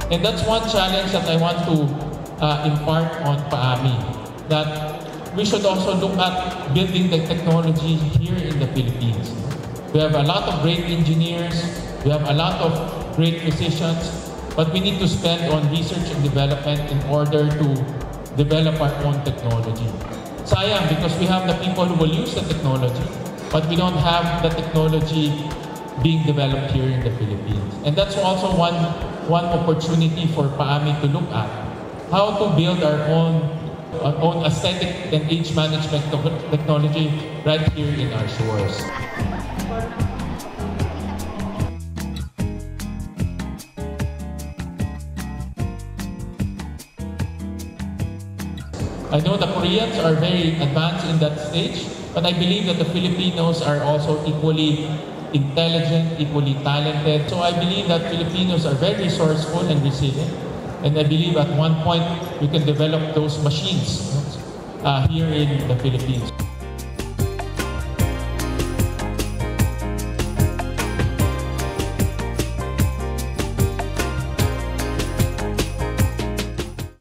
And that's one challenge that I want to impart on PAAMI, that we should also look at building the technology here in the Philippines. We have a lot of great engineers, we have a lot of great physicians, but we need to spend on research and development in order to develop our own technology. Sayang, because we have the people who will use the technology, but we don't have the technology being developed here in the Philippines. And that's also one opportunity for PAAMI to look at, how to build our own aesthetic and age management technology right here in our shores. I know the Koreans are very advanced in that stage, but I believe that the Filipinos are also equally intelligent, equally talented. So I believe that Filipinos are very resourceful and resilient. And I believe at one point we can develop those machines here in the Philippines.